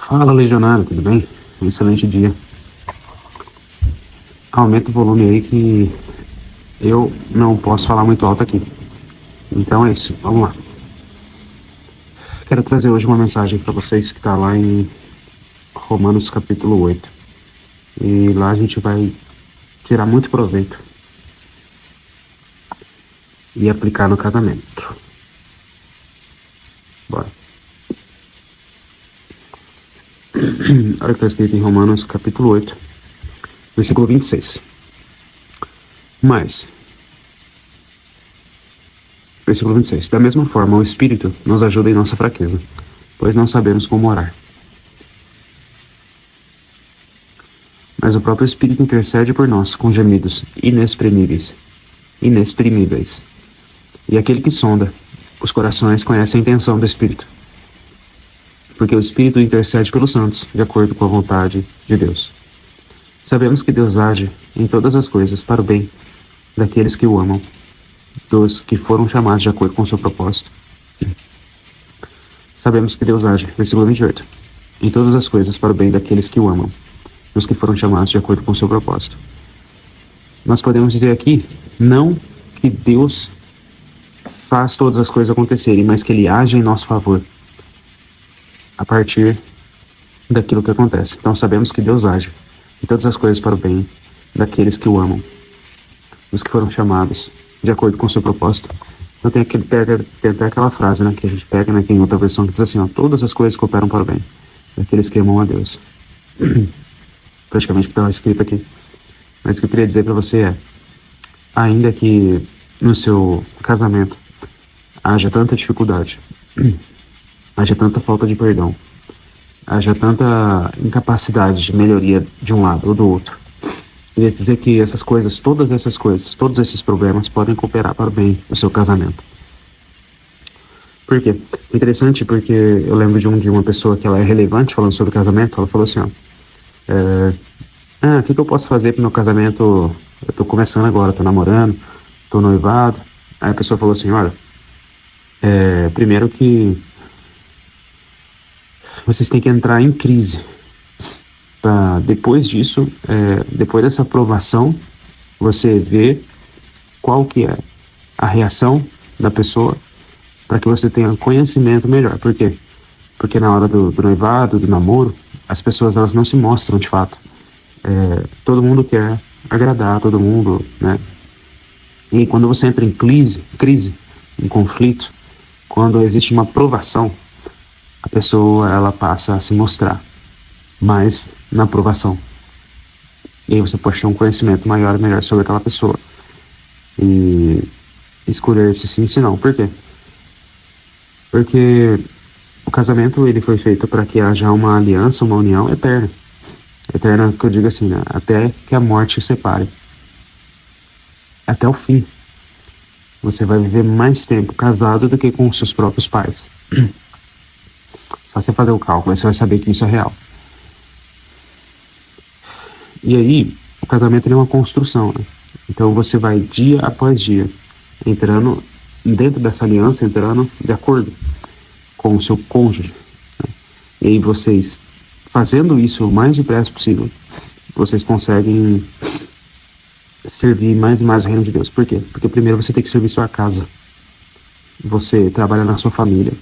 Fala, legionário, tudo bem? Um excelente dia. Aumenta o volume aí que eu não posso falar muito alto aqui. Então é isso, vamos lá. Quero trazer hoje uma mensagem para vocês que está lá em Romanos capítulo 8. E lá a gente vai tirar muito proveito e aplicar no casamento. Bora. Olha o que está escrito em Romanos capítulo 8, versículo 26. Mas, versículo 26. Da mesma forma, o Espírito nos ajuda em nossa fraqueza, pois não sabemos como orar. Mas o próprio Espírito intercede por nós com gemidos inexprimíveis. E aquele que sonda os corações conhece a intenção do Espírito, porque o Espírito intercede pelos santos, de acordo com a vontade de Deus. Sabemos que Deus age em todas as coisas para o bem daqueles que o amam, dos que foram chamados de acordo com o seu propósito. Sabemos que Deus age, versículo 28, em todas as coisas para o bem daqueles que o amam, dos que foram chamados de acordo com o seu propósito. Nós podemos dizer aqui, não que Deus faz todas as coisas acontecerem, mas que Ele age em nosso favor, a partir daquilo que acontece. Então sabemos que Deus age em todas as coisas para o bem daqueles que o amam, dos que foram chamados de acordo com o seu propósito. Então tem até aquela frase, né, que a gente pega, né, que em outra versão que diz assim, ó, todas as coisas cooperam para o bem daqueles que amam a Deus. Praticamente o que está escrito aqui. Mas o que eu queria dizer para você é, ainda que no seu casamento haja tanta dificuldade, haja tanta falta de perdão, haja tanta incapacidade de melhoria de um lado ou do outro, queria dizer que essas coisas, todos esses problemas podem cooperar para o bem do seu casamento. Por quê? É interessante porque eu lembro de uma pessoa que ela é relevante falando sobre casamento. Ela falou assim, ó, o que eu posso fazer pro meu casamento? Eu tô começando agora, tô namorando, tô noivado. Aí a pessoa falou assim, olha, primeiro que vocês têm que entrar em crise. Depois disso, depois dessa aprovação, você vê qual que é a reação da pessoa para que você tenha conhecimento melhor. Por quê? Porque na hora do noivado, do namoro, as pessoas elas não se mostram de fato. Todo mundo quer agradar todo mundo, né? E quando você entra em crise, em conflito, quando existe uma aprovação, a pessoa ela passa a se mostrar mais na aprovação. E aí você pode ter um conhecimento maior e melhor sobre aquela pessoa. E escolher se sim, se não. Por quê? Porque o casamento ele foi feito para que haja uma aliança, uma união eterna. Eterna que eu digo assim, né? Até que a morte o separe. Até o fim. Você vai viver mais tempo casado do que com os seus próprios pais. Só você fazer o cálculo, aí você vai saber que isso é real. E aí, o casamento é uma construção, né? Então você vai dia após dia entrando dentro dessa aliança, entrando de acordo com o seu cônjuge, né? E aí vocês, fazendo isso o mais depressa possível, vocês conseguem servir mais e mais o reino de Deus. Por quê? Porque primeiro você tem que servir sua casa. Você trabalha na sua família,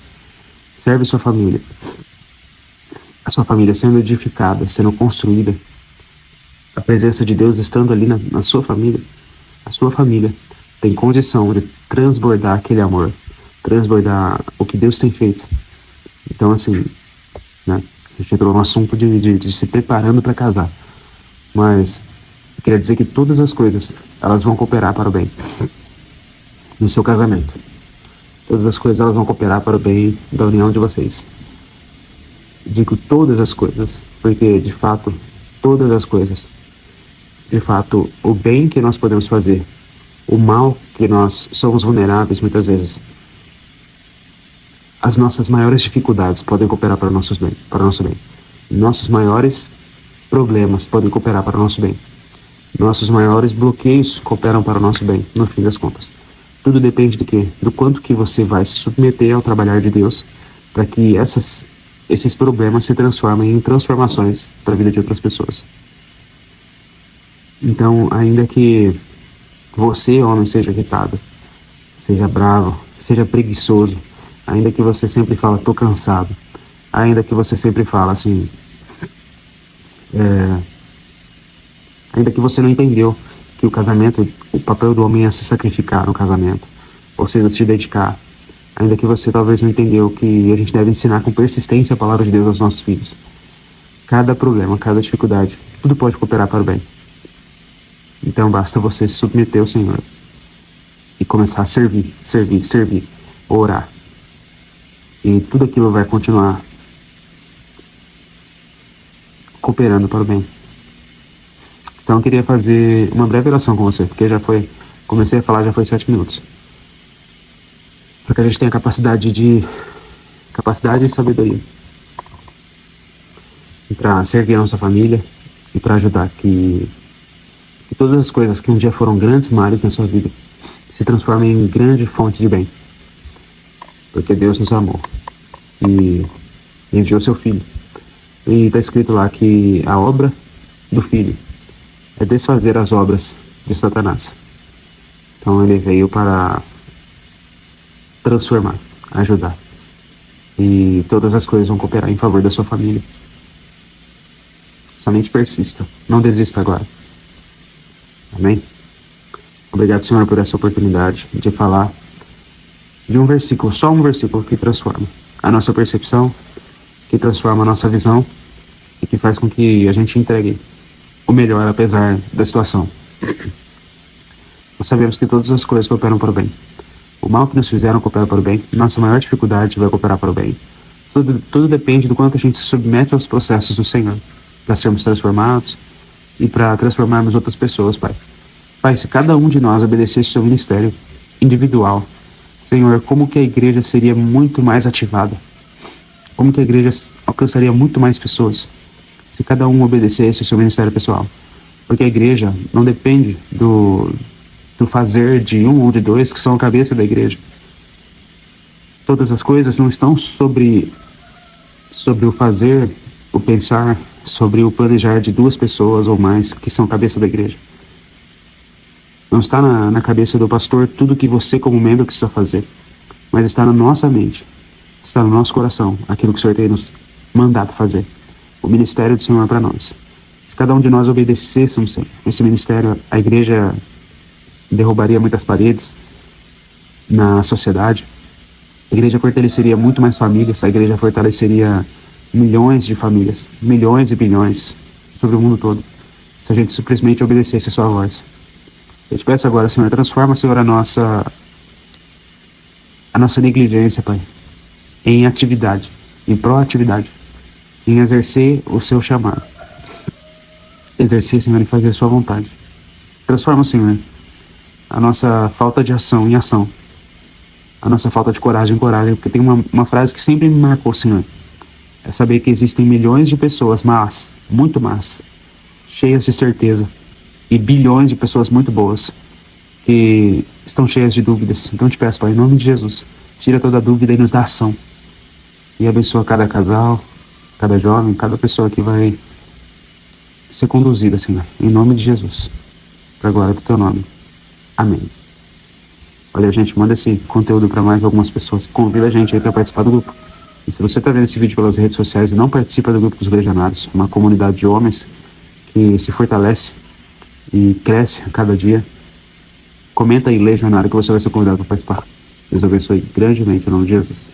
serve sua família. A sua família sendo edificada, sendo construída, a presença de Deus estando ali na sua família, a sua família tem condição de transbordar aquele amor, transbordar o que Deus tem feito. Então assim, né, a gente entrou no assunto de se preparando para casar, mas eu queria dizer que todas as coisas, elas vão cooperar para o bem no seu casamento. Todas as coisas, elas vão cooperar para o bem da união de vocês. Digo todas as coisas, porque de fato, todas as coisas, de fato, o bem que nós podemos fazer, o mal que nós somos vulneráveis muitas vezes, as nossas maiores dificuldades podem cooperar para o nosso bem. Nossos maiores problemas podem cooperar para o nosso bem. Nossos maiores bloqueios cooperam para o nosso bem, no fim das contas. Tudo depende de quê? Do quanto que você vai se submeter ao trabalhar de Deus, para que esses problemas se transformem em transformações para a vida de outras pessoas. Então, ainda que você, homem, seja irritado, seja bravo, seja preguiçoso, ainda que você sempre fala, tô cansado, ainda que você sempre fala assim, ainda que você não entendeu que o casamento, o papel do homem é se sacrificar no casamento, ou seja, se dedicar, ainda que você talvez não entendeu que a gente deve ensinar com persistência a palavra de Deus aos nossos filhos. Cada problema, cada dificuldade, tudo pode cooperar para o bem. Então basta você se submeter ao Senhor e começar a servir, orar. E tudo aquilo vai continuar cooperando para o bem. Então eu queria fazer uma breve oração com você, porque comecei a falar, já foi 7 minutos. Para que a gente tenha capacidade e sabedoria para servir a nossa família e para ajudar que todas as coisas que um dia foram grandes males na sua vida se transformem em grande fonte de bem. Porque Deus nos amou e enviou seu Filho. E está escrito lá que a obra do Filho é desfazer as obras de Satanás. Então ele veio para transformar, ajudar. E todas as coisas vão cooperar em favor da sua família. Somente persista, não desista agora. Amém? Obrigado, Senhor, por essa oportunidade de falar de um versículo, só um versículo que transforma a nossa percepção, que transforma a nossa visão e que faz com que a gente entregue o melhor apesar da situação. Nós sabemos que todas as coisas cooperam para o bem. O mal que nos fizeram coopera para o bem, nossa maior dificuldade vai cooperar para o bem. Tudo depende do quanto a gente se submete aos processos do Senhor, para sermos transformados e para transformarmos outras pessoas, Pai. Pai, se cada um de nós obedecesse o seu ministério individual, Senhor, como que a igreja seria muito mais ativada? Como que a igreja alcançaria muito mais pessoas se cada um obedecesse o seu ministério pessoal? Porque a igreja não depende do fazer de um ou de dois que são a cabeça da igreja. Todas as coisas não estão sobre o fazer, o pensar, sobre o planejar de 2 pessoas ou mais que são a cabeça da igreja. Não está na cabeça do pastor tudo que você como membro precisa fazer, mas está na nossa mente, está no nosso coração, aquilo que o Senhor tem nos mandado fazer. O ministério do Senhor para nós. Se cada um de nós obedecêssemos esse ministério, a igreja derrubaria muitas paredes na sociedade, a igreja fortaleceria muito mais famílias, a igreja fortaleceria milhões de famílias, milhões e bilhões sobre o mundo todo, se a gente simplesmente obedecesse a sua voz. Eu te peço agora, Senhor, transforma, Senhor, a nossa negligência, Pai, em atividade, em proatividade, em exercer o seu chamado. Exercer, Senhor, e fazer a sua vontade. Transforma, Senhor, a nossa falta de ação em ação, a nossa falta de coragem em coragem, porque tem uma frase que sempre me marcou, Senhor, é saber que existem milhões de pessoas más, muito más, cheias de certeza, e bilhões de pessoas muito boas que estão cheias de dúvidas. Então te peço, Pai, em nome de Jesus, tira toda a dúvida e nos dá ação. E abençoa cada casal, cada jovem, cada pessoa que vai ser conduzida, Senhor, em nome de Jesus, para a glória do teu nome. Amém. Olha, gente, manda esse conteúdo para mais algumas pessoas. Convida a gente aí para participar do grupo. E se você está vendo esse vídeo pelas redes sociais e não participa do grupo dos Legionários, uma comunidade de homens que se fortalece e cresce a cada dia, comenta aí Legionário que você vai ser convidado para participar. Deus abençoe grandemente em nome de Jesus.